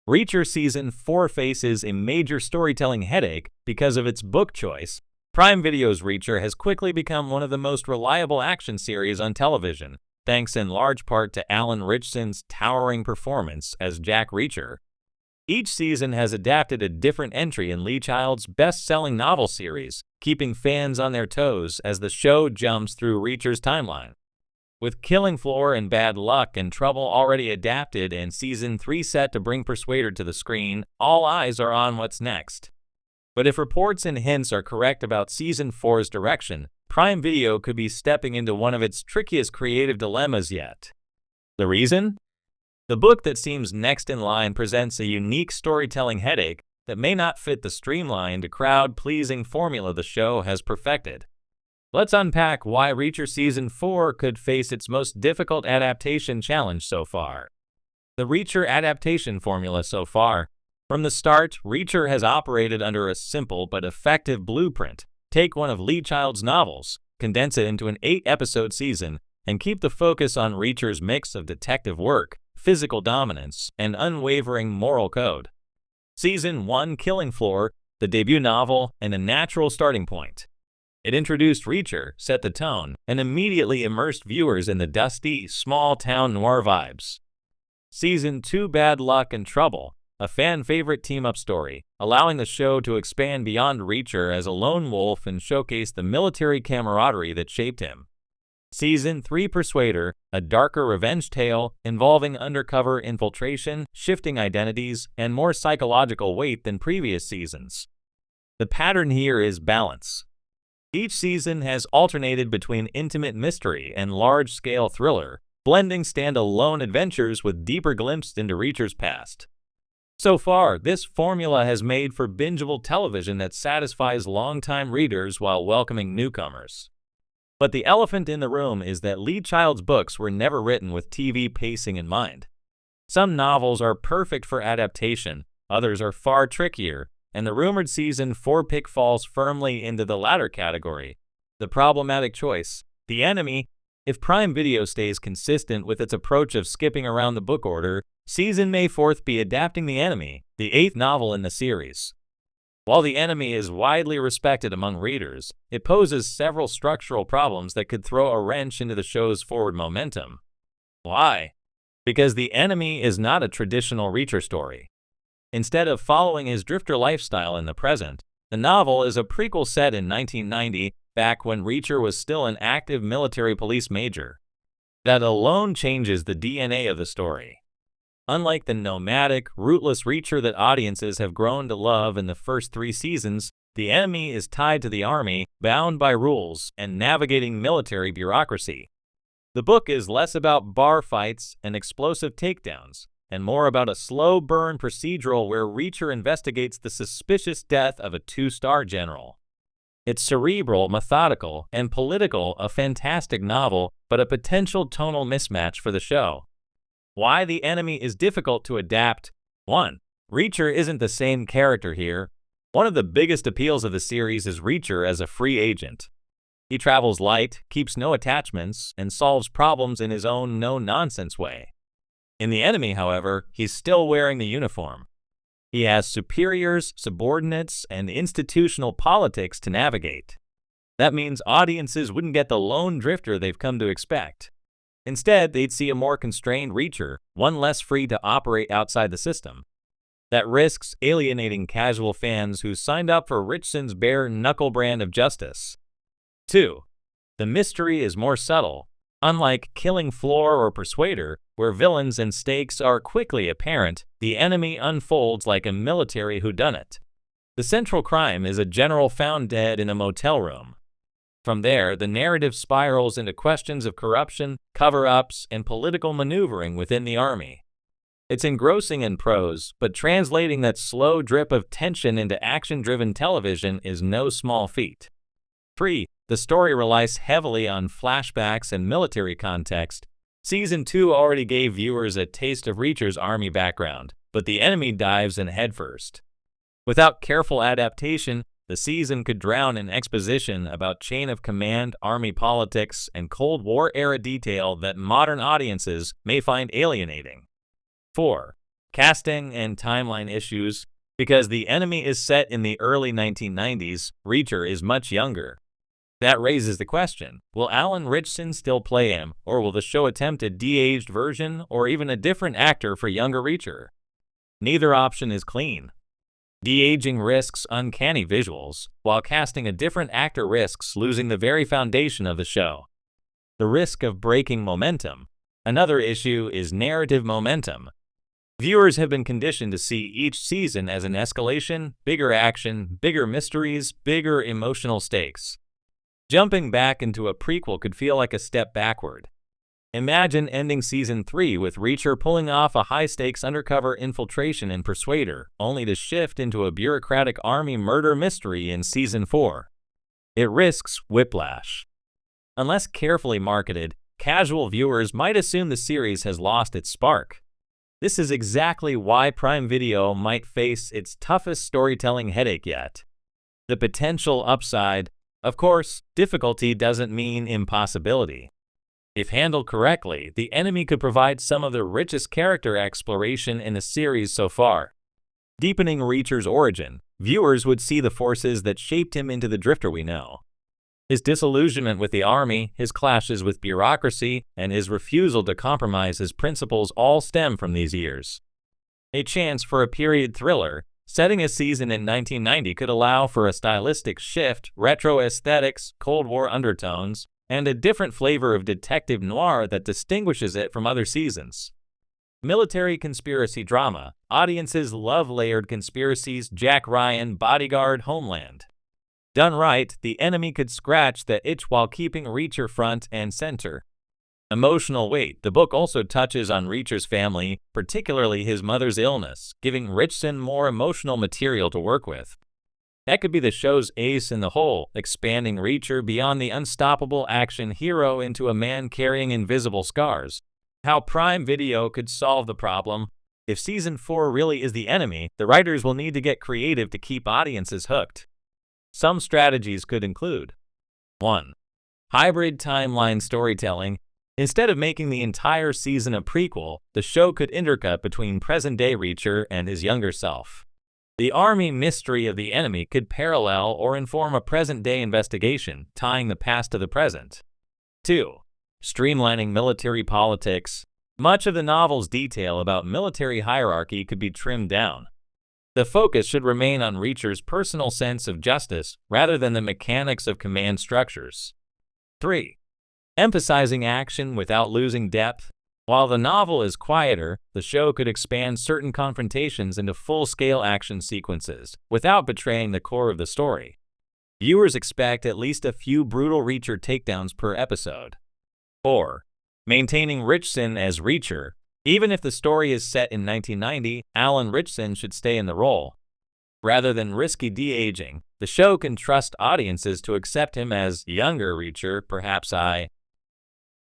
Reacher Season 4 faces a major storytelling headache because of its book choice. Prime Video's Reacher has quickly become one of the most reliable action series on television, thanks in large part to Alan Ritchson's towering performance as Jack Reacher. Each season has adapted a different entry in Lee Child's best-selling novel series, keeping fans on their toes as the show jumps through Reacher's timeline. With Killing Floor and Bad Luck and Trouble already adapted and Season 3 set to bring Persuader to the screen, all eyes are on what's next. But if reports and hints are correct about Season 4's direction, Prime Video could be stepping into one of its trickiest creative dilemmas yet. The reason? The book that seems next in line presents a unique storytelling headache that may not fit the streamlined, crowd-pleasing formula the show has perfected. Let's unpack why Reacher Season 4 could face its most difficult adaptation challenge so far. The Reacher adaptation formula so far. From the start, Reacher has operated under a simple but effective blueprint. Take one of Lee Child's novels, condense it into an 8-episode season, and keep the focus on Reacher's mix of detective work, physical dominance, and unwavering moral code. Season 1 Killing Floor, the debut novel, and a natural starting point. It introduced Reacher, set the tone, and immediately immersed viewers in the dusty, small-town noir vibes. Season 2 Bad Luck and Trouble, a fan-favorite team-up story, allowing the show to expand beyond Reacher as a lone wolf and showcase the military camaraderie that shaped him. Season 3 Persuader, a darker revenge tale involving undercover infiltration, shifting identities, and more psychological weight than previous seasons. The pattern here is balance. Each season has alternated between intimate mystery and large-scale thriller, blending stand-alone adventures with deeper glimpses into Reacher's past. So far, this formula has made for bingeable television that satisfies longtime readers while welcoming newcomers. But the elephant in the room is that Lee Child's books were never written with TV pacing in mind. Some novels are perfect for adaptation, others are far trickier, and the rumored Season 4 pick falls firmly into the latter category. The problematic choice, The Enemy. If Prime Video stays consistent with its approach of skipping around the book order, Season May 4th be adapting The Enemy, the 8th novel in the series. While The Enemy is widely respected among readers, it poses several structural problems that could throw a wrench into the show's forward momentum. Why? Because The Enemy is not a traditional Reacher story. Instead of following his drifter lifestyle in the present, the novel is a prequel set in 1990, back when Reacher was still an active military police major. That alone changes the DNA of the story. Unlike the nomadic, rootless Reacher that audiences have grown to love in the first 3 seasons, The Enemy is tied to the army, bound by rules, and navigating military bureaucracy. The book is less about bar fights and explosive takedowns, and more about a slow-burn procedural where Reacher investigates the suspicious death of a 2-star general. It's cerebral, methodical, and political, a fantastic novel, but a potential tonal mismatch for the show. Why The Enemy is difficult to adapt. 1. Reacher isn't the same character here. One of the biggest appeals of the series is Reacher as a free agent. He travels light, keeps no attachments, and solves problems in his own no-nonsense way. In The Enemy, however, he's still wearing the uniform. He has superiors, subordinates, and institutional politics to navigate. That means audiences wouldn't get the lone drifter they've come to expect. Instead, they'd see a more constrained Reacher, one less free to operate outside the system. That risks alienating casual fans who signed up for Ritchson's bare-knuckle brand of justice. 2. The mystery is more subtle. Unlike Killing Floor or Persuader, where villains and stakes are quickly apparent, The Enemy unfolds like a military whodunit. The central crime is a general found dead in a motel room. From there, the narrative spirals into questions of corruption, cover-ups, and political maneuvering within the army. It's engrossing in prose, but translating that slow drip of tension into action-driven television is no small feat. 3. The story relies heavily on flashbacks and military context. Season 2 already gave viewers a taste of Reacher's army background, but The Enemy dives in headfirst. Without careful adaptation, the season could drown in exposition about chain of command, army politics, and Cold War-era detail that modern audiences may find alienating. 4. Casting and timeline issues. Because the enemy is set in the early 1990s, Reacher is much younger. That raises the question, will Alan Ritchson still play him, or will the show attempt a de-aged version or even a different actor for younger Reacher? Neither option is clean. De-aging risks uncanny visuals, while casting a different actor risks losing the very foundation of the show. The risk of breaking momentum. Another issue is narrative momentum. Viewers have been conditioned to see each season as an escalation, bigger action, bigger mysteries, bigger emotional stakes. Jumping back into a prequel could feel like a step backward. Imagine ending Season 3 with Reacher pulling off a high-stakes undercover infiltration in Persuader, only to shift into a bureaucratic army murder mystery in Season 4. It risks whiplash. Unless carefully marketed, casual viewers might assume the series has lost its spark. This is exactly why Prime Video might face its toughest storytelling headache yet. The potential upside. Of course, difficulty doesn't mean impossibility. If handled correctly, the enemy could provide some of the richest character exploration in the series so far. Deepening Reacher's origin, viewers would see the forces that shaped him into the drifter we know. His disillusionment with the army, his clashes with bureaucracy, and his refusal to compromise his principles all stem from these years. A chance for a period thriller. Setting a season in 1990 could allow for a stylistic shift, retro aesthetics, Cold War undertones, and a different flavor of detective noir that distinguishes it from other seasons. Military conspiracy drama. Audiences love layered conspiracies. Jack Ryan, Bodyguard, Homeland. Done right, the enemy could scratch that itch while keeping Reacher front and center. Emotional weight. The book also touches on Reacher's family, particularly his mother's illness, giving Ritchson more emotional material to work with. That could be the show's ace in the hole, expanding Reacher beyond the unstoppable action hero into a man carrying invisible scars. How Prime Video could solve the problem. If Season 4 really is the enemy, the writers will need to get creative to keep audiences hooked. Some strategies could include 1. Hybrid timeline storytelling. Instead of making the entire season a prequel, the show could intercut between present-day Reacher and his younger self. The army mystery of the enemy could parallel or inform a present-day investigation, tying the past to the present. 2. Streamlining military politics. Much of the novel's detail about military hierarchy could be trimmed down. The focus should remain on Reacher's personal sense of justice rather than the mechanics of command structures. 3. Emphasizing action without losing depth. While the novel is quieter, the show could expand certain confrontations into full-scale action sequences, without betraying the core of the story. Viewers expect at least a few brutal Reacher takedowns per episode. 4. Maintaining Ritchson as Reacher. Even if the story is set in 1990, Alan Ritchson should stay in the role. Rather than risky de-aging, the show can trust audiences to accept him as younger Reacher, perhaps